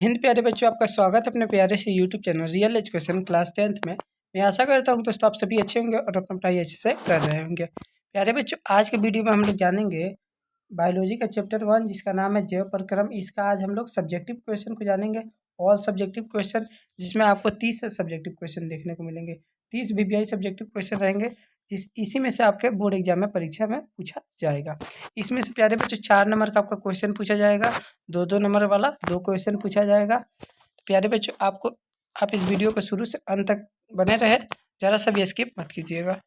हिंद प्यारे बच्चों, आपका स्वागत है अपने प्यारे से YouTube channel real education class 10th में। मैं आशा करता हूँ दोस्तों आप सभी अच्छे होंगे और अपना पढ़ाई अच्छे से कर रहे होंगे। प्यारे बच्चों, आज के वीडियो में हम लोग जानेंगे बायोलॉजी का चैप्टर 1 जिसका नाम है जैव प्रक्रम। इसका आज हम लोग सब्जेक्टिव क्वेश्चन को जानेंगे, ऑल सब्जेक्टिव क्वेश्चन, जिसमें आपको 30 सब्जेक्टिव क्वेश्चन देखने को मिलेंगे। 30 वीवीआई सब्जेक्टिव क्वेश्चन रहेंगे, इसी में से आपके बोर्ड एग्जाम में परीक्षा में पूछा जाएगा। इसमें से प्यारे बच्चों 4 नंबर का आपका क्वेश्चन पूछा जाएगा, 2-2 नंबर वाला 2 क्वेश्चन पूछा जाएगा। तो प्यारे बच्चों, आप इस वीडियो को शुरू से अंत तक बने रहे, ज़रा सा भी स्किप मत कीजिएगा।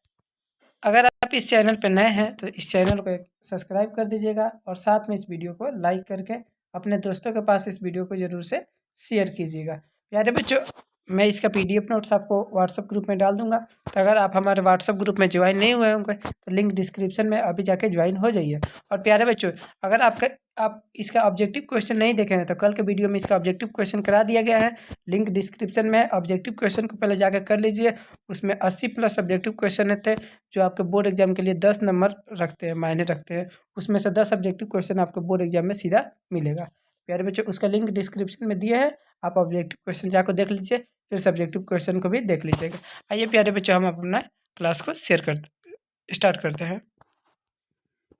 अगर आप इस चैनल पर नए हैं तो इस चैनल को सब्सक्राइब कर दीजिएगा और साथ में इस वीडियो को लाइक करके अपने दोस्तों के पास इस वीडियो को ज़रूर से शेयर कीजिएगा। प्यारे बच्चों, मैं इसका पीडीएफ नोट्स आपको व्हाट्सएप ग्रुप में डाल दूंगा, तो अगर आप हमारे व्हाट्सएप ग्रुप में ज्वाइन नहीं हुए होंगे तो लिंक डिस्क्रिप्शन में अभी जाके ज्वाइन हो जाइए। और प्यारे बच्चों, अगर आप इसका ऑब्जेक्टिव क्वेश्चन नहीं देखे हैं तो कल के वीडियो में इसका ऑब्जेक्टिव क्वेश्चन करा दिया गया है, लिंक डिस्क्रिप्शन में। ऑब्जेक्टिव क्वेश्चन को पहले जाकर कर लीजिए, उसमें 80+ ऑब्जेक्टिव क्वेश्चन रहते हैं जो आपके बोर्ड एग्जाम के लिए 10 नंबर रखते हैं, मायने रखते हैं। उसमें से 10 ऑब्जेक्टिव क्वेश्चन आपको बोर्ड एग्जाम में सीधा मिलेगा। प्यारे बच्चों, उसका लिंक डिस्क्रिप्शन में दिया है, आप ऑब्जेक्टिव क्वेश्चन जाकर देख लीजिए, फिर सब्जेक्टिव क्वेश्चन को भी देख लीजिएगा। आइए प्यारे बच्चों, हम अपना क्लास को स्टार्ट करते हैं।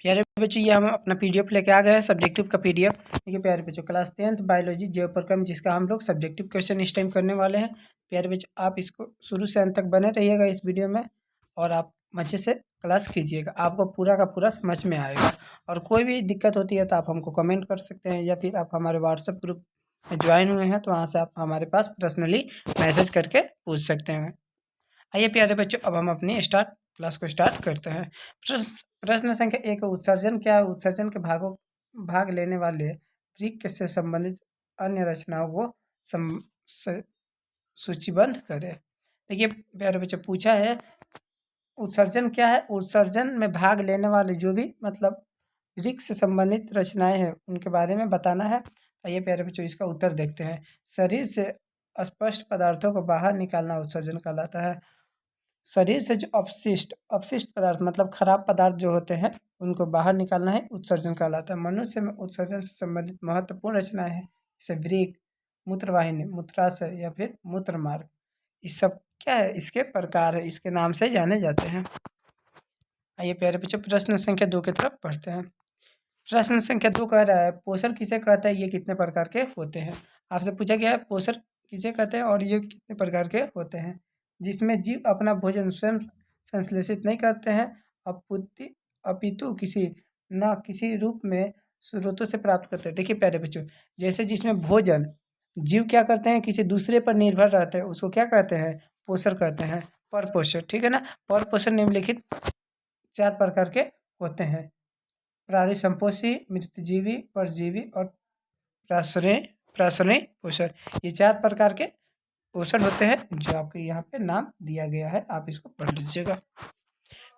प्यारे बच्चों, ये हम अपना पीडीएफ लेके आ गए हैं, सब्जेक्टिव का पीडीएफ। देखिए प्यारे बच्चों, क्लास 10th बायोलॉजी जैव प्रक्रम, जिसका हम लोग सब्जेक्टिव क्वेश्चन इस टाइम करने वाले हैं। प्यारे बच्चों, आप इसको शुरू से अंत तक बने रहिएगा इस वीडियो में और आप मजे से क्लास कीजिएगा, आपको पूरा का पूरा समझ में आएगा। और कोई भी दिक्कत होती है तो आप हमको कमेंट कर सकते हैं, या फिर आप हमारे व्हाट्सएप ग्रुप में ज्वाइन हुए हैं तो वहाँ से आप हमारे पास पर्सनली मैसेज करके पूछ सकते हैं। आइए प्यारे बच्चों, अब हम अपनी क्लास को स्टार्ट करते हैं। प्रश्न प्रश्न संख्या 1, उत्सर्जन क्या है? उत्सर्जन के भाग लेने वाले वृक्क से संबंधित अन्य रचनाओं को सम, स, सूचीबद्ध करें। देखिए प्यारे बच्चों, पूछा है उत्सर्जन क्या है। उत्सर्जन में भाग लेने वाले जो भी मतलब वृक्क से संबंधित रचनाएं हैं उनके बारे में बताना है। आइए प्यारे बच्चों, इसका उत्तर देखते हैं। शरीर से अस्पष्ट पदार्थों को बाहर निकालना उत्सर्जन कहलाता है। शरीर से जो अपशिष्ट अपशिष्ट पदार्थ मतलब खराब पदार्थ जो होते हैं उनको बाहर निकालना है उत्सर्जन कहलाता है। मनुष्य में उत्सर्जन से संबंधित महत्वपूर्ण रचनाएं हैं, जैसे वृक्क, मूत्रवाहिनी, मूत्राशय या फिर मूत्र मार्ग। ये सब क्या है? इसके प्रकार है, इसके नाम से जाने जाते हैं। आइए प्यारे बच्चों, प्रश्न संख्या 2 की तरफ पढ़ते हैं। प्रश्न संख्या 2 कह रहा है, पोषण किसे कहता है, ये कितने प्रकार के होते हैं? आपसे पूछा गया है पोषण किसे कहते हैं और ये कितने प्रकार के होते हैं। जिसमें जीव अपना भोजन स्वयं संश्लेषित नहीं करते हैं, अपुति अपितु किसी रूप में स्रोतों से प्राप्त करते हैं। देखिए प्यारे बच्चों, जैसे जिसमें भोजन जीव क्या करते हैं, किसी दूसरे पर निर्भर रहते हैं, उसको क्या कहते हैं? पोषण कहते हैं, पर पोषण, ठीक है ना। पर पोषण निम्नलिखित 4 प्रकार के होते हैं: प्राणी संपोषी, मृतजीवी, परजीवी और प्रासरणीय प्रासरणीय पोषण। ये 4 प्रकार के पोषण होते हैं जो आपको यहाँ पे नाम दिया गया है, आप इसको पढ़ लीजिएगा।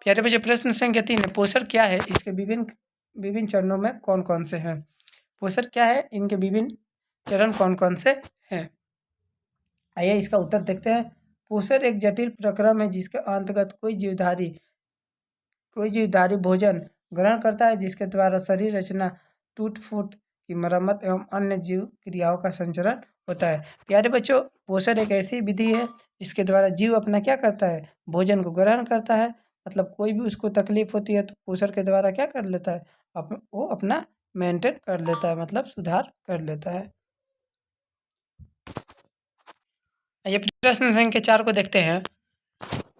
प्यारे बच्चे, प्रश्न संख्या 3 है, पोषण क्या है? इसके विभिन्न विभिन्न चरणों में कौन कौन से हैं? पोषण क्या है, इनके विभिन्न चरण कौन कौन से हैं? आइए इसका उत्तर देखते हैं। पोषण एक जटिल प्रक्रम है जिसके अंतर्गत कोई जीवधारी भोजन ग्रहण करता है, जिसके द्वारा शरीर रचना, टूट फूट की मरम्मत एवं अन्य जीव क्रियाओं का संचरण होता है। प्यारे बच्चों, पोषण एक ऐसी विधि है जिसके द्वारा जीव अपना क्या करता है? भोजन को ग्रहण करता है। मतलब कोई भी उसको तकलीफ होती है तो पोषण के द्वारा क्या कर लेता है? वो अपना मेंटेन कर लेता है, मतलब सुधार कर लेता है। ये प्रश्न संख्या 4 को देखते हैं।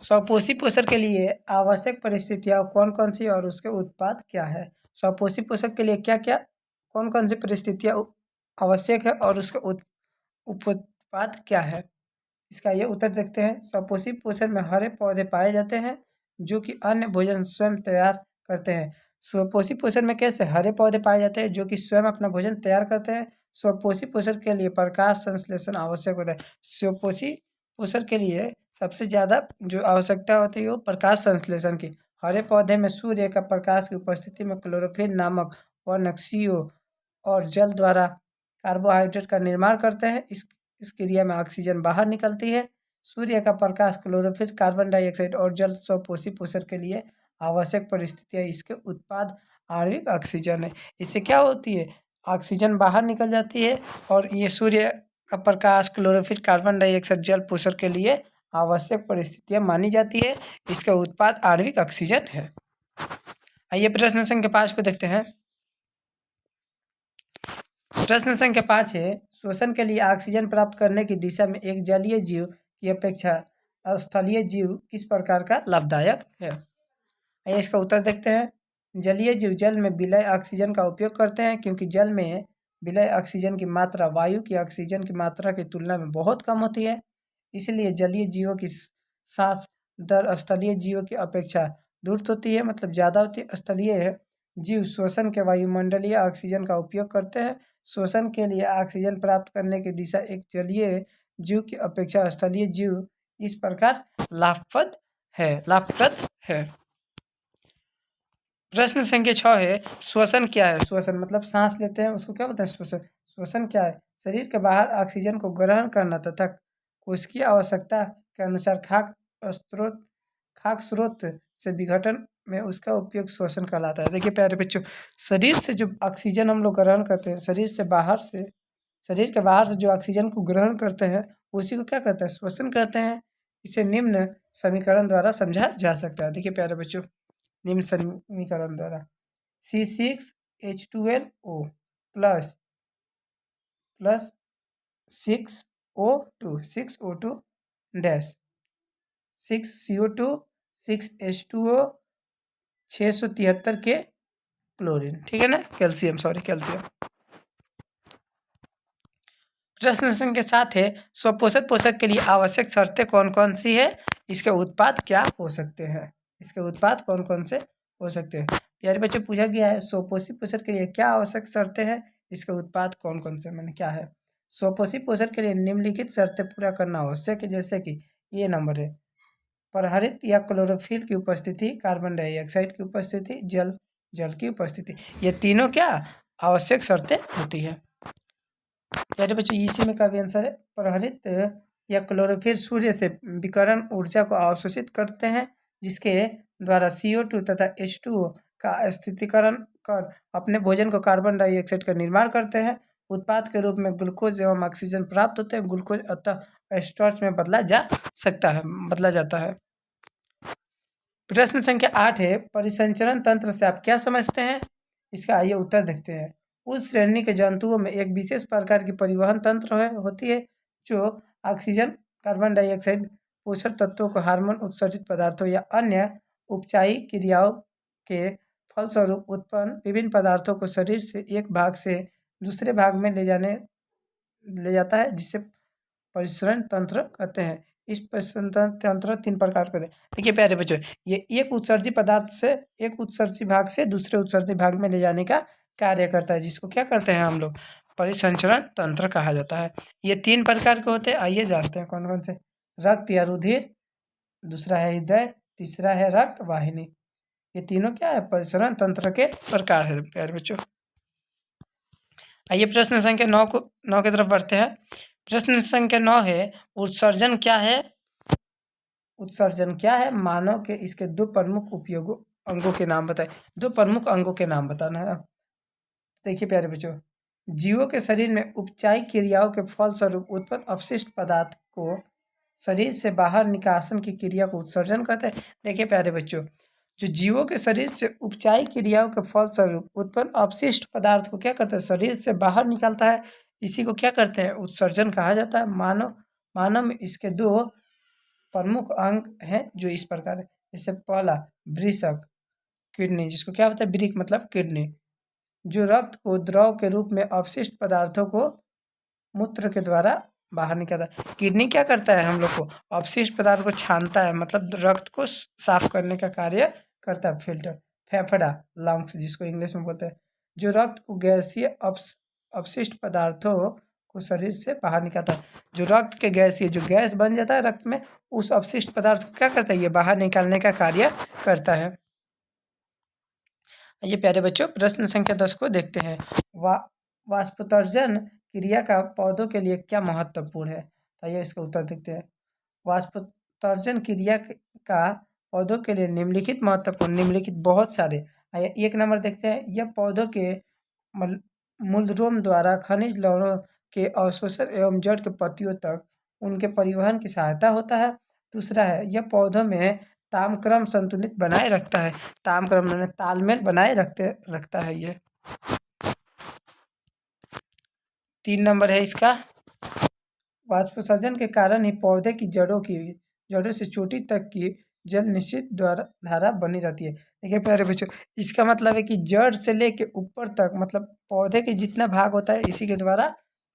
स्वपोषी पोषण के लिए आवश्यक परिस्थितियाँ कौन कौन सी और उसके उत्पाद क्या है? स्वपोषी पोषण के लिए क्या क्या कौन कौन सी परिस्थितियाँ आवश्यक है और उसका उत्पाद क्या है? इसका ये उत्तर देखते हैं। स्वपोषी पोषण में हरे पौधे पाए जाते हैं जो कि अन्य भोजन स्वयं तैयार करते हैं। स्वपोषी पोषण में कैसे हरे पौधे पाए जाते हैं जो कि स्वयं अपना भोजन तैयार करते हैं। स्वपोषी पोषण के लिए प्रकाश संश्लेषण आवश्यक होता है। स्वपोषी पोषण के लिए सबसे ज़्यादा जो आवश्यकता होती है वो प्रकाश संश्लेषण की। हरे पौधे में सूर्य का प्रकाश की उपस्थिति में क्लोरोफिल नामक वर्णक्षीयों और जल द्वारा कार्बोहाइड्रेट का निर्माण करते हैं। इस क्रिया में ऑक्सीजन बाहर निकलती है। सूर्य का प्रकाश, क्लोरोफिल, कार्बन डाइऑक्साइड और जल स्वपोषी पोषण के लिए आवश्यक परिस्थितियाँ। इसके उत्पाद आणविक ऑक्सीजन है। इससे क्या होती है? ऑक्सीजन बाहर निकल जाती है और ये सूर्य का प्रकाश, क्लोरोफिल, कार्बन डाइऑक्साइड, जल पोषण के लिए आवश्यक परिस्थितियां मानी जाती है। इसका उत्पाद आणविक ऑक्सीजन है। आइए प्रश्न संख्या 5 को देखते हैं। प्रश्न संख्या 5 है, श्वसन के लिए ऑक्सीजन प्राप्त करने की दिशा में एक जलीय जीव की अपेक्षा स्थलीय जीव किस प्रकार का लाभदायक है? आइए इसका उत्तर देखते हैं। जलीय जीव जल में विलय ऑक्सीजन का उपयोग करते हैं, क्योंकि जल में विलय ऑक्सीजन की मात्रा वायु की ऑक्सीजन की मात्रा की तुलना में बहुत कम होती है। इसलिए जलीय जीवों की सांस दर स्थलीय जीवों की अपेक्षा द्रुत होती है, मतलब ज़्यादा होती है। स्थलीय जीव श्वसन के वायुमंडलीय ऑक्सीजन का उपयोग करते हैं। श्वसन के लिए ऑक्सीजन प्राप्त करने की दिशा एक जलीय जीव की अपेक्षा स्थलीय जीव इस प्रकार लाभप्रद है। प्रश्न संख्या 6 है, श्वसन क्या है? श्वसन मतलब सांस लेते हैं, उसको क्या बोलते हैं? श्वसन। श्वसन क्या है? शरीर के बाहर ऑक्सीजन को ग्रहण करना तथा उसकी आवश्यकता के अनुसार खाद्य स्रोत से विघटन में उसका उपयोग श्वसन कहलाता है। देखिए प्यारे बच्चों, शरीर से जो ऑक्सीजन हम लोग ग्रहण करते हैं, शरीर के बाहर से जो ऑक्सीजन को ग्रहण करते हैं, उसी को क्या कहते हैं? श्वसन कहते हैं। इसे निम्न समीकरण द्वारा समझा जा सकता है। देखिए प्यारे बच्चों, निम्न समीकरण द्वारा C6H12O plus 6O2 dash 6CO2 6H2O 673 के क्लोरीन, ठीक है ना, कैल्शियम। प्रश्न संख्या 7 है, स्वपोषक पोषक के लिए आवश्यक शर्तें कौन कौन सी है? इसके उत्पाद क्या हो सकते हैं? इसके उत्पाद कौन कौन से हो सकते हैं? प्यारे बच्चों, पूछा गया है स्वपोषी पोषक के लिए क्या आवश्यक शर्तें हैं, इसके उत्पाद कौन कौन से, मैंने क्या है? स्वपोषी पोषक के लिए निम्नलिखित शर्तें पूरा करना आवश्यक है, जैसे कि ये नंबर है, परहरित या क्लोरोफिल की उपस्थिति, कार्बन डाइऑक्साइड की उपस्थिति, जल की उपस्थिति। ये तीनों क्या आवश्यक शर्तें होती है। प्यारे बच्चों, इसी में का भी आंसर है। परहरित या क्लोरोफिल सूर्य से विकिरण ऊर्जा को अवशोषित करते हैं, जिसके द्वारा CO2 तथा H2O का स्थिरीकरण कर अपने भोजन को कार्बन डाइऑक्साइड का निर्माण करते हैं। उत्पाद के रूप में ग्लूकोज एवं ऑक्सीजन प्राप्त होते हैं। ग्लूकोज अतः स्टार्च में बदला जाता है। प्रश्न संख्या 8 है, परिसंचरण तंत्र से आप क्या समझते हैं? इसका आइए उत्तर देखते हैं। उस श्रेणी के जंतुओं में एक विशेष प्रकार की परिवहन तंत्र होती है, जो ऑक्सीजन, कार्बन डाइऑक्साइड, पोषक तत्वों को हार्मोन उत्सर्जित पदार्थों या अन्य उपचायी क्रियाओं के फलस्वरूप उत्पन्न विभिन्न पदार्थों को शरीर से एक भाग से दूसरे भाग में ले जाता है, जिसे परिसरण तंत्र कहते हैं। इस परिसरण तंत्र 3 प्रकार के होते हैं। देखिए प्यारे बच्चों, ये एक उत्सर्जी पदार्थ से एक उत्सर्जी भाग से दूसरे उत्सर्जी भाग में ले जाने का कार्य करता है, जिसको क्या करते हैं हम लोग? परिसंचरण तंत्र कहा जाता है। ये 3 प्रकार के होते हैं। आइए जानते हैं कौन कौन से। रक्त या रुधिर, दूसरा है हृदय, तीसरा है रक्त वाहिनी। ये तीनों क्या है? परिसरण तंत्र के प्रकार है प्यारे बच्चों। आइए प्रश्न संख्या 9 की तरफ बढ़ते हैं। प्रश्न संख्या 9 है, उत्सर्जन क्या है? उत्सर्जन क्या है? मानव के इसके 2 प्रमुख अंगों के नाम बताएं। 2 प्रमुख अंगों के नाम बताना है। देखिए प्यारे बच्चों, जीवों के शरीर में उपचायी क्रियाओं के फलस्वरूप उत्पन्न अपशिष्ट पदार्थ को शरीर से बाहर निकासन की क्रिया को उत्सर्जन कहते हैं। देखिए प्यारे बच्चों, जो जीवों के शरीर से उपचायी क्रियाओं के फलस्वरूप उत्पन्न अपशिष्ट पदार्थ को क्या करते हैं? शरीर से बाहर निकालता है। इसी को क्या करते हैं? उत्सर्जन कहा जाता है। मानव में इसके 2 प्रमुख अंग हैं, जो इस प्रकार है। जैसे पहला वृषक, किडनी, जिसको क्या होता है? वृक मतलब किडनी, जो रक्त को द्रव के रूप में अपशिष्ट पदार्थों को मूत्र के द्वारा बाहर निकालता है। किडनी क्या करता है? हम लोग को अपशिष्ट पदार्थ को छानता है, मतलब रक्त को साफ करने का कार्य करता है। फिल्टर, फेफड़ा, लंग्स जिसको इंग्लिश में बोलते हैं, जो रक्त को गैसीय अपशिष्ट पदार्थों को शरीर से बाहर निकालता है। जो रक्त के गैसीय जो गैस बन जाता है रक्त में, उस अपशिष्ट पदार्थ को क्या करता है? ये बाहर निकालने का कार्य करता है। ये प्यारे बच्चों, प्रश्न संख्या 10 को देखते हैं। वाष्पोत्सर्जन क्रिया का पौधों के लिए क्या महत्वपूर्ण है? आइए इसका उत्तर देखते हैं। वाष्पोत्सर्जन क्रिया का पौधों के लिए निम्नलिखित बहुत सारे। आइए 1 नंबर देखते हैं। यह पौधों के मूलद्रोम द्वारा खनिज लवणों के अवशोषण एवं जड़ के पत्तियों तक उनके परिवहन की सहायता होता है। दूसरा है, यह पौधों में तामक्रम संतुलित बनाए रखता है। तामक्रम माने तालमेल बनाए रखता है ये। 3 नंबर है इसका, वाष्पोत्सर्जन के कारण ही पौधे की जड़ों से चोटी तक की जल निश्चित द्वारा धारा बनी रहती है। देखिए प्यारे बच्चों, इसका मतलब है कि जड़ से लेके ऊपर तक मतलब पौधे के जितना भाग होता है इसी के द्वारा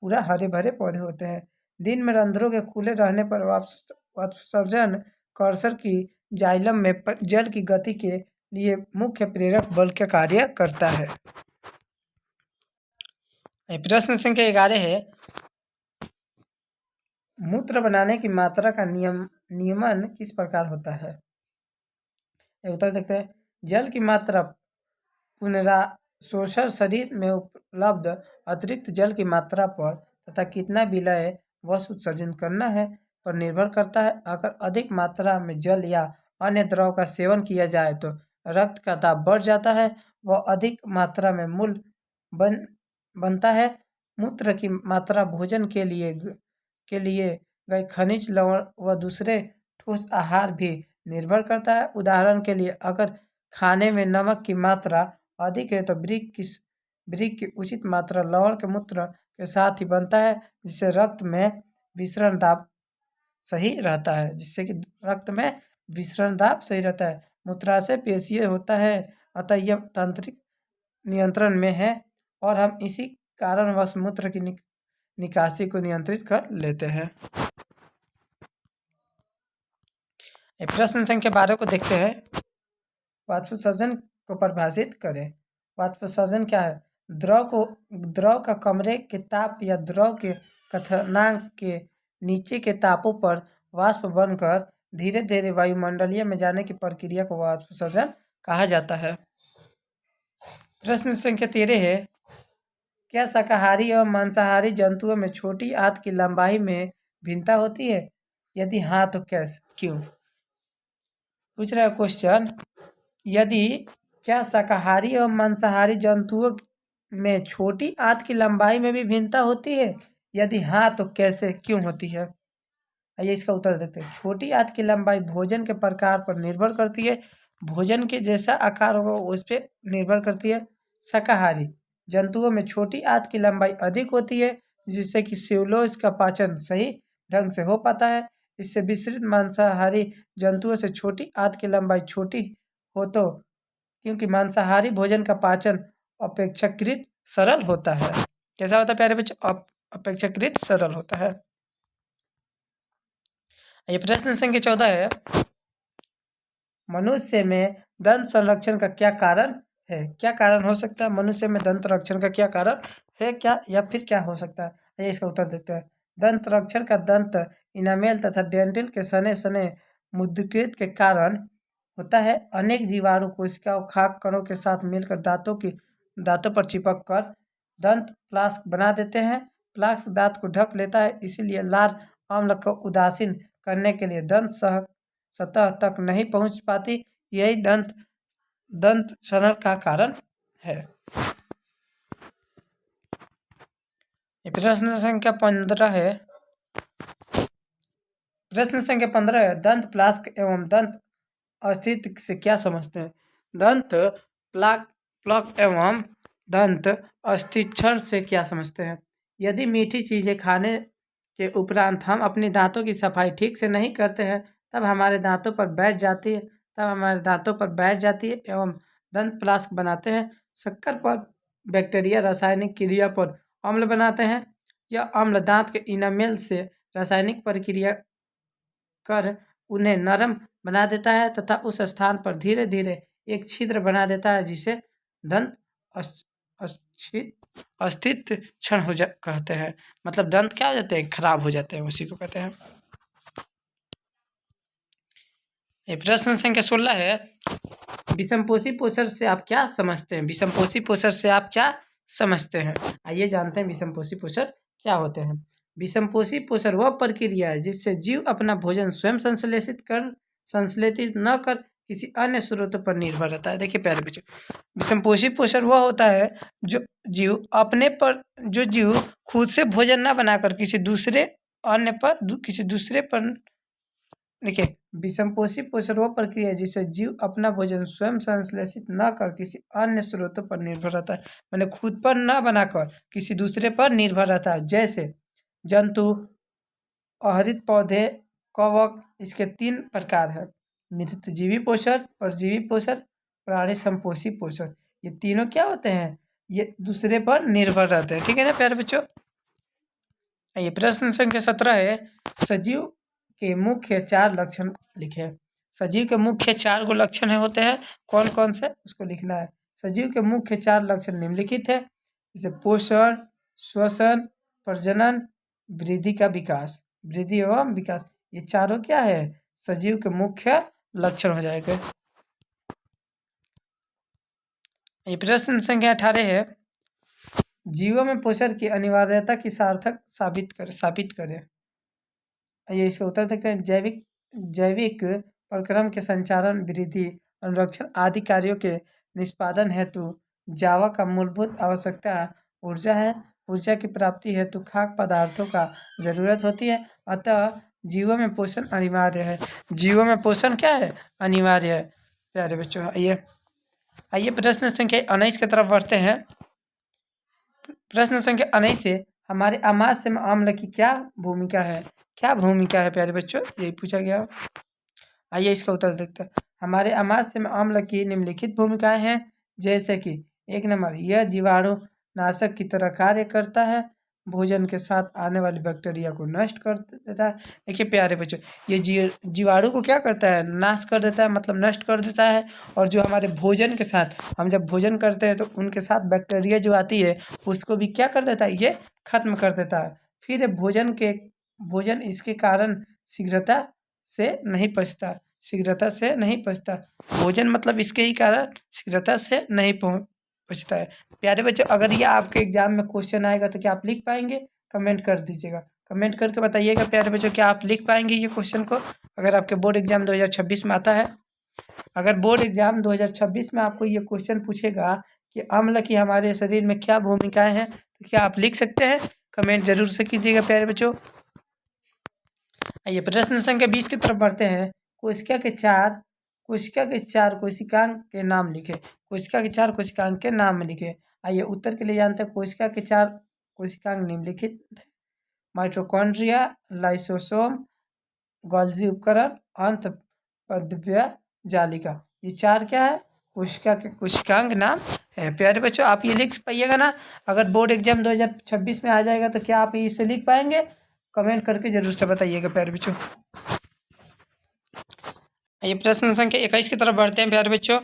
पूरा हरे भरे पौधे होते हैं। दिन में रंध्रों के खुले रहने पर वाष्पोत्सर्जन कर्सर की जाइलम में जल की गति के लिए मुख्य प्रेरक बल का कार्य करता है। प्रश्न संख्या 11 है, मूत्र बनाने की मात्रा का नियमन किस प्रकार होता है? उत्तर देखते हैं। जल की मात्रा पुनराशोषण शरीर में उपलब्ध अतिरिक्त जल की मात्रा पर तथा कितना विलय वश उत्सर्जन करना है पर निर्भर करता है। अगर अधिक मात्रा में जल या अन्य द्रव का सेवन किया जाए तो रक्त का दाब बढ़ जाता है, वह अधिक मात्रा में मूल बनता है। मूत्र की मात्रा भोजन के लिए गए खनिज लवण व दूसरे ठोस आहार भी निर्भर करता है। उदाहरण के लिए अगर खाने में नमक की मात्रा अधिक है तो वृक्क की उचित मात्रा लवण के मूत्र के साथ ही बनता है, जिससे रक्त में विसरण दाब सही रहता है। मूत्राशय पेशीय होता है, अतः यह तंत्रिक नियंत्रण में है और हम इसी कारणवश मूत्र की निकासी को नियंत्रित कर लेते हैं। प्रश्न संख्या 12 को देखते हैं। वाष्पोत्सर्जन को परिभाषित करें। वाष्पोत्सर्जन क्या है? द्रव का कमरे के ताप या द्रव के क्वथनांक के नीचे के तापों पर वाष्प बनकर धीरे धीरे वायुमंडलीय में जाने की प्रक्रिया को वाष्पोत्सर्जन कहा जाता है। प्रश्न संख्या 13 है, क्या शाकाहारी एवं मांसाहारी जंतुओं में छोटी आंत की लंबाई में भिन्नता होती है? यदि हाँ तो कैसे, क्यों? पूछ रहा है क्वेश्चन, क्या शाकाहारी एवं मांसाहारी जंतुओं में छोटी आंत की लंबाई में भी भिन्नता होती है? यदि हाँ तो कैसे, क्यों होती है? आइए इसका उत्तर देते हैं। छोटी आंत की लंबाई भोजन के प्रकार पर निर्भर करती है। भोजन के जैसा आकार होगा उस पर निर्भर करती है। शाकाहारी जंतुओं में छोटी आंत की लंबाई अधिक होती है, जिससे कि सेलुलोज का पाचन सही ढंग से हो पाता है। इससे विस्तृत मांसाहारी जंतुओं से छोटी आंत की लंबाई छोटी हो तो क्योंकि मांसाहारी भोजन का पाचन अपेक्षाकृत सरल होता है। कैसा होता है प्यारे बच्चों? अपेक्षाकृत सरल होता है। ये प्रश्न संख्या 14 है, मनुष्य में दंत संरक्षण का क्या कारण है? क्या कारण हो सकता है? मनुष्य में दंत रक्षण का क्या कारण है, क्या या फिर क्या हो सकता है? ये इसका उत्तर देते हैं। दंत रक्षण का दंत इनामेल तथा डेंटिल के सने सने मुद्रित के कारण होता है। अनेक जीवाणु कोशिकाओं खाद्य कणों के साथ मिलकर दांतों पर चिपक कर दंत प्लास्क बना देते हैं। प्लास्क दांत को ढक लेता है, इसीलिए लार अम्ल को उदासीन करने के लिए दंत सतह तक नहीं पहुंच पाती। यही दंत क्षरण का कारण है। प्रश्न संख्या 15 है। प्रश्न संख्या 15 है, दंत प्लास्क एवं दंत अस्तित्व से क्या समझते हैं? दंत प्लाक एवं दंत अस्थिक्षण से क्या समझते हैं? यदि मीठी चीजें खाने के उपरांत हम अपनी दांतों की सफाई ठीक से नहीं करते हैं तब हमारे दांतों पर बैठ जाती है एवं दंत प्लास्क बनाते हैं। शक्कर पर बैक्टीरिया रासायनिक क्रिया पर अम्ल बनाते हैं। यह अम्ल दांत के इनामेल से रासायनिक प्रक्रिया कर उन्हें नरम बना देता है तथा उस स्थान पर धीरे धीरे एक छिद्र बना देता है, जिसे दंत अस्तित्व क्षण कहते हैं। मतलब दंत क्या हो जाते हैं? खराब हो जाते हैं, उसी को कहते हैं। प्रश्न संख्या 16 है, विषमपोषी पोषण से आप क्या समझते हैं? विषमपोषी पोषण से आप क्या समझते हैं? आइए जानते हैं विषमपोषी पोषण क्या होते हैं। विषमपोषी पोषण वह प्रक्रिया है जिससे जीव अपना भोजन स्वयं संश्लेषित न कर किसी अन्य स्रोतों पर निर्भर रहता है। देखिए प्यारे बच्चों, विषमपोषी पोषण वह होता है जो जीव खुद से भोजन न बनाकर किसी दूसरे पर देखिए, विषमपोषी पोषण वह प्रक्रिया है जिससे जीव अपना भोजन स्वयं संश्लेषित न कर किसी अन्य स्रोतों पर निर्भर रहता है। मैंने खुद पर न बनाकर किसी दूसरे पर निर्भर रहता है। जैसे जंतु, आहरित पौधे, कवक, इसके 3 प्रकार है: मृतजीवी पोषण, परजीवी पोषण, प्राणी संपोषी पोषण। ये तीनों क्या होते हैं? ये दूसरे पर निर्भर रहते हैं। ठीक है ना प्यारे बच्चों। ये प्रश्न संख्या 17 है, सजीव के मुख्य 4 लक्षण लिखे। सजीव के मुख्य 4 गो लक्षण होते हैं, कौन कौन से उसको लिखना है। सजीव के मुख्य 4 लक्षण निम्नलिखित है, जैसे पोषण, श्वसन, प्रजनन, वृद्धि का विकास, वृद्धि एवं विकास। ये चारों क्या है? सजीव के मुख्य लक्षण हो जाएगा। ये प्रश्न संख्या 18 है, जीवों में पोषण की अनिवार्यता की सार्थक साबित करें। ये इसका उत्तर सकते हैं, जैविक प्रक्रम के संचालन, वृद्धि, अनुरक्षण आदि कार्यों के निष्पादन हेतु जावा का मूलभूत आवश्यकता ऊर्जा है। ऊर्जा की प्राप्ति हेतु खाद्य पदार्थों का जरूरत होती है, अतः जीवों में पोषण अनिवार्य है। जीवों में पोषण क्या है? अनिवार्य है। प्यारे बच्चों, आइए प्रश्न संख्या 19 की तरफ बढ़ते हैं। प्रश्न संख्या 19 से, हमारे अमाशय में अम्ल की क्या भूमिका है? क्या भूमिका है प्यारे बच्चों? यही पूछा गया। आइए इसका उत्तर देखते हैं। हमारे अमाशय में अम्ल की निम्नलिखित भूमिकाएं हैं, जैसे कि 1 नंबर, यह जीवाणु नाशक की तरह कार्य करता है, भोजन के साथ आने वाली बैक्टीरिया को नष्ट कर देता है। देखिए प्यारे बच्चों, ये जीवाणु को क्या करता है? नाश कर देता है, मतलब नष्ट कर देता है। और जो हमारे भोजन के साथ, हम जब भोजन करते हैं तो उनके साथ बैक्टीरिया जो आती है उसको भी क्या कर देता है? ये खत्म कर देता है। फिर भोजन इसके कारण शीघ्रता से नहीं पचता। भोजन मतलब इसके ही कारण शीघ्रता से नहीं पचता है। प्यारे बच्चों, अगर ये आपके एग्जाम में क्वेश्चन आएगा तो क्या आप लिख पाएंगे? कमेंट कर दीजिएगा, कमेंट करके बताइएगा प्यारे बच्चों, क्या आप लिख पाएंगे ये क्वेश्चन को? अगर आपके बोर्ड एग्जाम 2026 में आता है, अगर बोर्ड एग्जाम 2026 में आपको ये क्वेश्चन पूछेगा कि अम्ल की हमारे शरीर में क्या भूमिकाएं हैं, तो क्या आप लिख सकते हैं? कमेंट जरूर से कीजिएगा प्यारे बच्चों। आइए प्रश्न संख्या 20 की तरफ बढ़ते हैं। कोशिका के 4 कोशिकांग के नाम लिखे। कोशिका के 4 कोशिकांग के नाम लिखे। आइए उत्तर के लिए जानते हैं। कोशिका के 4 कोशिकांग निम्नलिखित है: माइटोकॉन्ड्रिया, लाइसोसोम, गोल्जी उपकरण, अंतःपद्य जालिका। ये 4 क्या है? कोशिका के कोशिकांग नाम है। प्यारे बच्चों, आप ये लिख पाइएगा ना? अगर बोर्ड एग्जाम 2026 में आ जाएगा तो क्या आप इसे लिख पाएंगे? कमेंट करके जरूर से बताइएगा प्यारे बच्चों। ये प्रश्न संख्या 21 की तरफ बढ़ते हैं प्यारे बच्चों।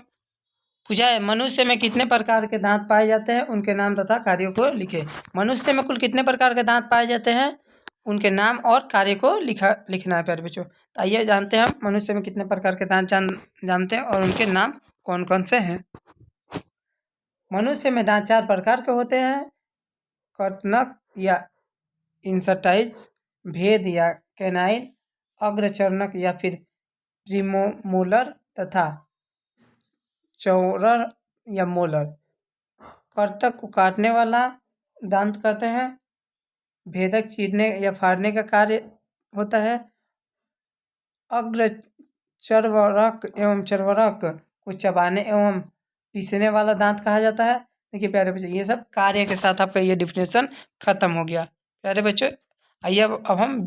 पूछा है, मनुष्य में कितने प्रकार के दांत पाए जाते हैं? उनके नाम तथा कार्यों को लिखे। मनुष्य में कुल कितने प्रकार के दांत पाए जाते हैं? उनके नाम और कार्य को लिखना है प्यारे बच्चों। तो आइए जानते हैं हम मनुष्य में कितने प्रकार के दांत जानते हैं और उनके नाम कौन कौन से हैं। मनुष्य में दांत 4 प्रकार के होते हैं: कर्तनक या इंसर्टाइज, भेद या कैनाइन, अग्रचर्णक या फिर प्रीमोलर तथा चौरर या मोलर। कर्तक को काटने वाला दांत कहते हैं। भेदक चीरने या फाड़ने का कार्य होता है। अग्रचर्वरक एवं चर्वरक को चबाने एवं पीसने वाला दांत कहा जाता है। देखिए प्यारे बच्चों, ये सब कार्य के साथ आपका ये डिफिनेशन खत्म हो गया। प्यारे बच्चों, आइए अब हम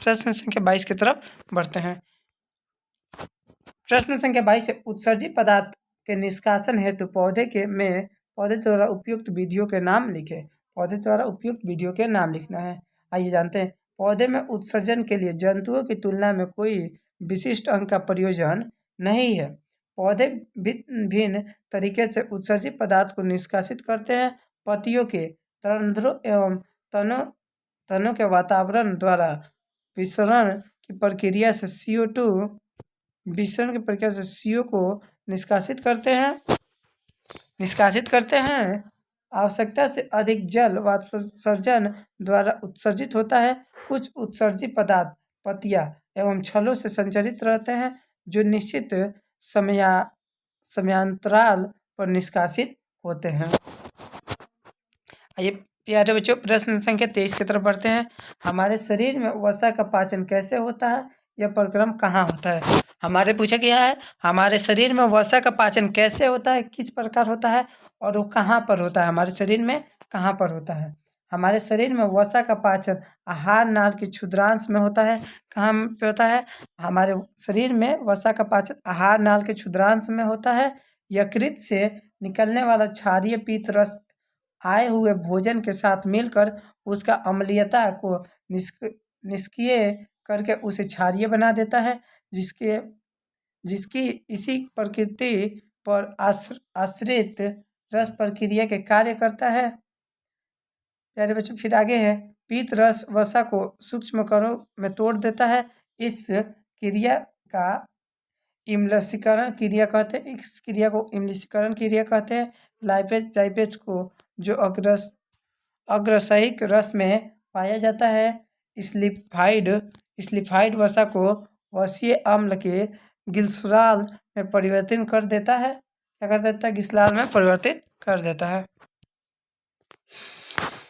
प्रश्न संख्या 22 की तरफ बढ़ते हैं। प्रश्न संख्या 22 है, उत्सर्जित पदार्थ के निष्कासन हेतु पौधे द्वारा उपयुक्त विधियों के नाम लिखे। पौधे द्वारा उपयुक्त विधियों के नाम लिखना है। आइए जानते हैं। पौधे में उत्सर्जन के लिए जंतुओं की तुलना में कोई विशिष्ट अंग का प्रयोजन नहीं है। पौधे भिन्न तरीके से उत्सर्जित पदार्थ को निष्कासित करते हैं। पत्तियों के रंध्रों एवं तनों के वातावरण द्वारा विसरण की प्रक्रिया से CO को निष्कासित करते हैं। आवश्यकता से अधिक जल वाष्पोत्सर्जन द्वारा उत्सर्जित होता है। कुछ उत्सर्जित पदार्थ पत्तियां एवं छलों से संचरित रहते हैं, जो निश्चित समया समयांतराल पर निष्कासित होते हैं। आइए प्यारे बच्चों, प्रश्न संख्या 23 की तरफ बढ़ते हैं। हमारे शरीर में वसा का पाचन कैसे होता है? यह प्रक्रम कहाँ होता है? हमारे पूछा गया है हमारे शरीर में वसा का पाचन कैसे होता है, किस प्रकार होता है और वो कहाँ पर होता है, हमारे शरीर में कहाँ पर होता है? हमारे शरीर में वसा का पाचन आहार नाल के क्षुद्रांश में होता है। कहाँ पे होता है? हमारे शरीर में वसा का पाचन आहार नाल के क्षुद्रांश में होता है। यकृत से निकलने वाला क्षारीय पीत रस आए हुए भोजन के साथ मिलकर उसका अम्लीयता को निष्क्रिय करके उसे क्षारीय बना देता है, जिसकी इसी प्रकृति पर आश्रित रस प्रक्रिया के कार्य करता है। प्यारे बच्चों, फिर आगे है पीत रस वसा को सूक्ष्म कणों में तोड़ देता है। इस क्रिया का इम्लसीकरण क्रिया कहते हैं। इस क्रिया को इम्लसीकरण क्रिया कहते हैं। लाइपेज जाइपेज को जो अग्रसहिक रस में पाया जाता है। स्लिफाइड वसा को वसीय अम्ल के गिल्सराल में परिवर्तित कर देता है। क्या कर देता है? गिल्सराल में परिवर्तित कर देता है।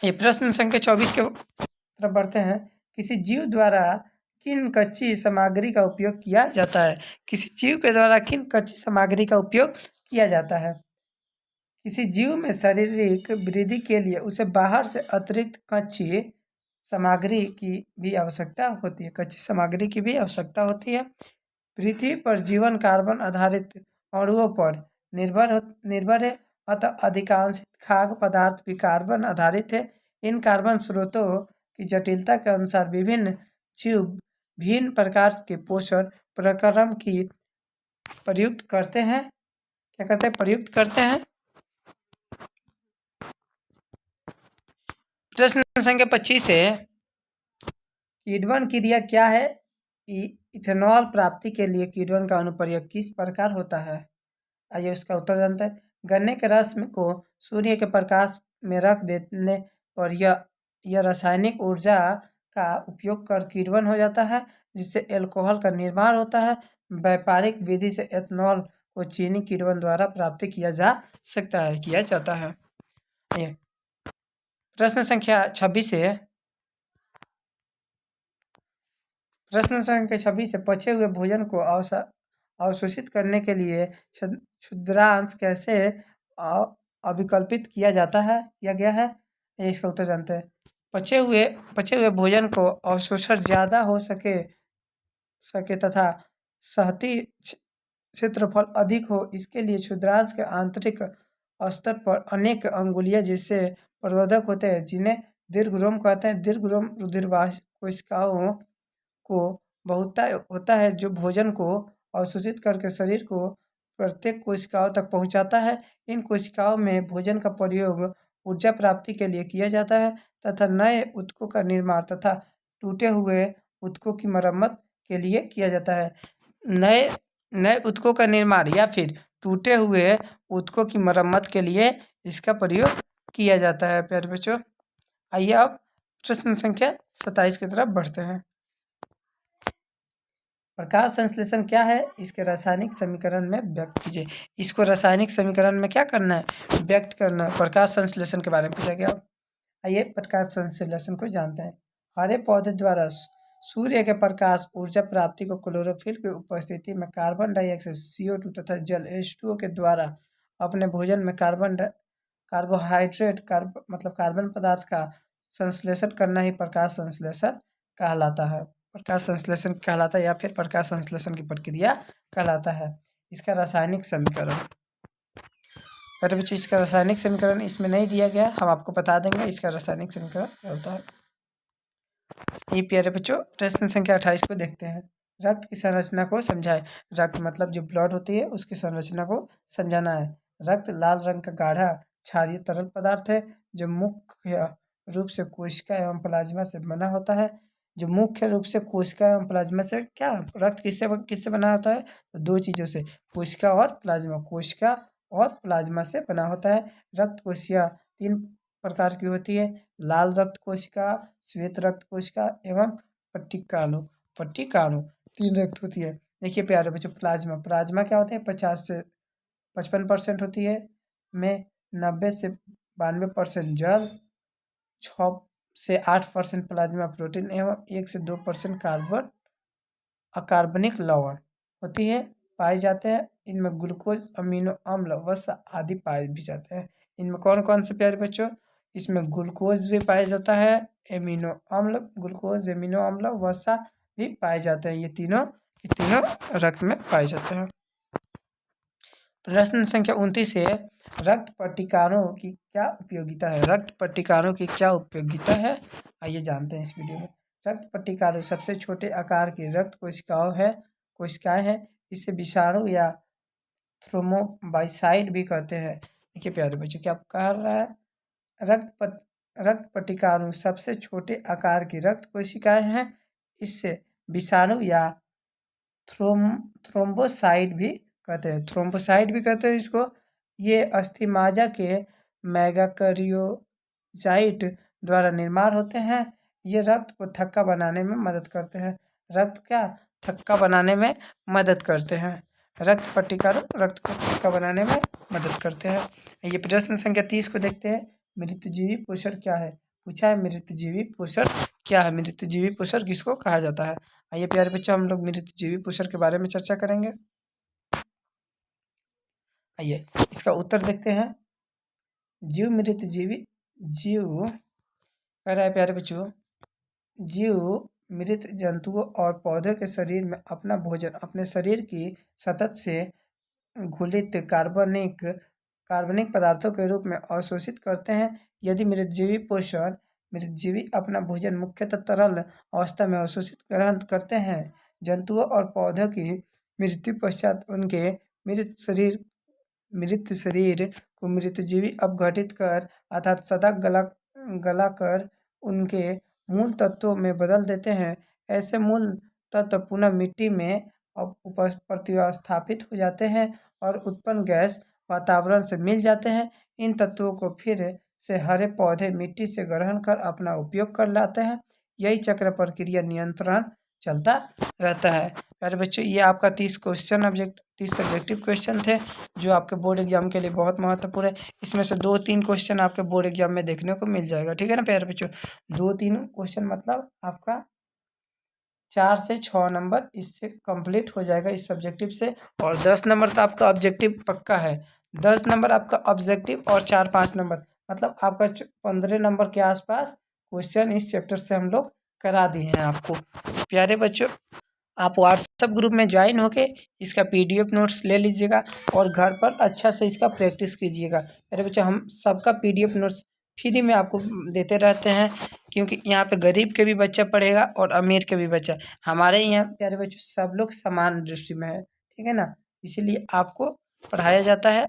ये प्रश्न संख्या 24 के तरफ बढ़ते हैं। किसी जीव द्वारा किन कच्ची सामग्री का उपयोग किया जाता है? किसी जीव के द्वारा किन कच्ची सामग्री का उपयोग किया जाता है? किसी जीव में शारीरिक वृद्धि के लिए उसे बाहर से अतिरिक्त कच्ची सामग्री की भी आवश्यकता होती है। कच्ची सामग्री की भी आवश्यकता होती है। पृथ्वी पर जीवन कार्बन आधारित अणुओं पर निर्भर है, अतः अधिकांश खाद्य पदार्थ भी कार्बन आधारित है। इन कार्बन स्रोतों की जटिलता के अनुसार विभिन्न जीव भिन्न प्रकार के पोषण प्रक्रम की प्रयुक्त करते हैं। क्या करते हैं? प्रयुक्त करते हैं। प्रश्न संख्या 25 है किण्वन क्रिया क्या है? इथेनॉल प्राप्ति के लिए किण्वन का अनुप्रयोग किस प्रकार होता है? आइए उसका उत्तर जानते हैं। गन्ने के रस को सूर्य के प्रकाश में रख देने पर यह रासायनिक ऊर्जा का उपयोग कर किण्वन हो जाता है, जिससे एल्कोहल का निर्माण होता है। व्यापारिक विधि से एथेनॉल को चीनी किण्वन द्वारा प्राप्त किया जाता है। प्रश्न संख्या 26 है प्रश्न संख्या 26 है पचे हुए भोजन को अवशोषित करने के लिए क्षुद्रांश कैसे अभिकल्पित किया गया है? ये इसका उत्तर जानते हैं। पचे हुए भोजन को अवशोषण ज़्यादा हो सके तथा सहती क्षेत्रफल अधिक हो, इसके लिए क्षुद्रांश के आंतरिक स्तर पर अनेक अंगुलियां जिससे प्रवर्धक होते हैं, जिन्हें दीर्घरोम कहते हैं। दीर्घरोम रुधिरवाहित कोशिकाओं को बहुत होता है, जो भोजन को अवशोषित करके शरीर को प्रत्येक कोशिकाओं तक पहुंचाता है। इन कोशिकाओं में भोजन का प्रयोग ऊर्जा प्राप्ति के लिए किया जाता है तथा नए ऊतकों का निर्माण तथा टूटे हुए ऊतकों की मरम्मत के लिए किया जाता है। नए ऊतकों का निर्माण या फिर टूटे हुए ऊतकों की मरम्मत के लिए इसका प्रयोग किया जाता है। प्यारे बच्चों, आइए अब प्रश्न संख्या 27 की तरफ बढ़ते हैं। प्रकाश संश्लेषण क्या है? इसके रासायनिक समीकरण में व्यक्त कीजिए। इसको रासायनिक समीकरण में क्या करना है? व्यक्त करना है। प्रकाश संश्लेषण के बारे में पूछा गया। आइए प्रकाश संश्लेषण को जानते हैं। हरे पौधे द्वारा सूर्य के प्रकाश ऊर्जा प्राप्ति को क्लोरोफिल की उपस्थिति में कार्बन डाइऑक्साइड CO2 तथा जल H2O के द्वारा अपने भोजन में कार्बोहाइड्रेट मतलब कार्बन पदार्थ का संश्लेषण करना ही प्रकाश संश्लेषण कहलाता है। प्रकाश संश्लेषण कहलाता है या फिर प्रकाश संश्लेषण की प्रक्रिया कहलाता है। इसका रासायनिक समीकरण, अरे बच्चे इसका रासायनिक समीकरण इसमें नहीं दिया गया, हम आपको बता देंगे इसका रासायनिक समीकरण क्या होता है। ये प्यारे बच्चों प्रश्न संख्या 28 को देखते हैं। रक्त की संरचना को समझाएं। रक्त मतलब जो ब्लड होती है उसकी संरचना को समझाना है। रक्त लाल रंग का गाढ़ा क्षारीय तरल पदार्थ है जो मुख्य रूप से कोशिका एवं प्लाज्मा से बना होता है। जो मुख्य रूप से कोशिका एवं प्लाज्मा से क्या रक्त किससे बना होता है? तो दो चीज़ों से, कोशिका और प्लाज्मा। कोशिका और प्लाज्मा से बना होता है। रक्त कोशिका 3 प्रकार की होती है, लाल रक्त कोशिका, श्वेत रक्त कोशिका एवं पट्टिकाणु 3 रक्त होती है। देखिए प्यारे बच्चों, प्लाज्मा प्लाज्मा क्या होते हैं, 50 से 55% होती है, में 90 से 92% जल, 6 से 8% प्लाज्मा प्रोटीन एवं 1 से 2% कार्बन अकार्बनिक लवण होती है, पाए जाते हैं। इनमें ग्लूकोज, अमीनो अम्ल, वसा आदि पाए भी जाते हैं। इनमें कौन कौन से प्यारे बच्चों, इसमें ग्लूकोज भी पाया जाता है, एमिनो अम्ल, ग्लूकोज, एमिनो अम्ल, वसा भी पाए जाते हैं। ये तीनों रक्त में पाए जाते हैं। प्रश्न संख्या 29 है, रक्त पट्टिकाओं की क्या उपयोगिता है? रक्त पट्टिकाओं की क्या उपयोगिता है, आइए जानते हैं इस वीडियो में। रक्त पट्टिकाओं सबसे छोटे आकार की रक्त कोशिकाएं हैं। इसे विषाणु या थ्रोम्बोसाइट भी कहते हैं। देखिए प्यारे बच्चों, क्या कह रहा है, रक्त पट्टिकाओं सबसे छोटे आकार की रक्त कोशिकाएं हैं। इससे विषाणु या थ्रोम्बोसाइट भी कहते हैं इसको। ये अस्थिमाजा के मेगाकैरियोसाइट द्वारा निर्माण होते हैं। ये रक्त को थक्का बनाने में मदद करते हैं। थक्का बनाने में मदद करते हैं। रक्त पट्टिका रक्त को थक्का बनाने में मदद करते हैं। ये प्रश्न संख्या 30 को देखते हैं। मृतजीवी पोषण क्या है? पूछा है मृतजीवी पोषण क्या है? मृतजीवी पोषण किसको कहा जाता है? आइए प्यारे बच्चों, हम लोग मृतजीवी पोषण के बारे में चर्चा करेंगे। आइए इसका उत्तर देखते हैं। जीव कह रहा है प्यारे बच्चों, जीव मृत जंतुओं और पौधों के शरीर में अपना भोजन अपने शरीर की सतह से घुलित कार्बनिक पदार्थों के रूप में अवशोषित करते हैं। यदि मृतजीवी अपना भोजन मुख्यतः तरल अवस्था में अवशोषित ग्रहण करते हैं। जंतुओं और पौधों की मृत्यु पश्चात उनके मृत शरीर को मृतजीवी अपघटित कर अर्थात सदा गलाकर उनके मूल तत्वों में बदल देते हैं। ऐसे मूल तत्व पुनः मिट्टी में प्रतिस्थापित हो जाते हैं और उत्पन्न गैस वातावरण से मिल जाते हैं। इन तत्वों को फिर से हरे पौधे मिट्टी से ग्रहण कर अपना उपयोग कर लाते हैं। यही चक्र प्रक्रिया नियंत्रण चलता रहता है। प्यारे बच्चों, ये आपका 30 सब्जेक्टिव क्वेश्चन थे, जो आपके बोर्ड एग्जाम के लिए बहुत महत्वपूर्ण है। इसमें से 2-3 क्वेश्चन आपके बोर्ड एग्जाम में देखने को मिल जाएगा, ठीक है ना प्यारे बच्चों। 2-3 क्वेश्चन मतलब आपका 4 से 6 नंबर इससे कंप्लीट हो जाएगा इस सब्जेक्टिव से। और 10 नंबर तो आपका ऑब्जेक्टिव पक्का है। 10 नंबर आपका ऑब्जेक्टिव और 4-5 नंबर मतलब आपका 15 नंबर के आसपास क्वेश्चन इस चैप्टर से हम लोग करा दिए हैं आपको। प्यारे बच्चों, आप व्हाट्सएप ग्रुप में ज्वाइन होके इसका PDF नोट्स ले लीजिएगा और घर पर अच्छा से इसका प्रैक्टिस कीजिएगा। प्यारे बच्चों, हम सबका PDF नोट्स फ्री में आपको देते रहते हैं, क्योंकि यहाँ पे गरीब के भी बच्चा पढ़ेगा और अमीर के भी बच्चा। हमारे यहाँ प्यारे बच्चों सब लोग समान दृष्टि में है, ठीक है ना, इसीलिए आपको पढ़ाया जाता है।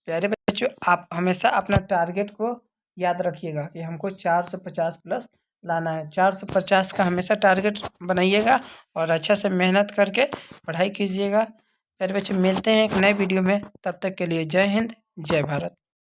प्यारे बच्चों, आप हमेशा अपना टारगेट को याद रखिएगा कि हमको 450 प्लस लाना है। 450 का हमेशा टारगेट बनाइएगा और अच्छा से मेहनत करके पढ़ाई कीजिएगा। प्यारे बच्चों, मिलते हैं एक नए वीडियो में, तब तक के लिए जय हिंद, जय भारत।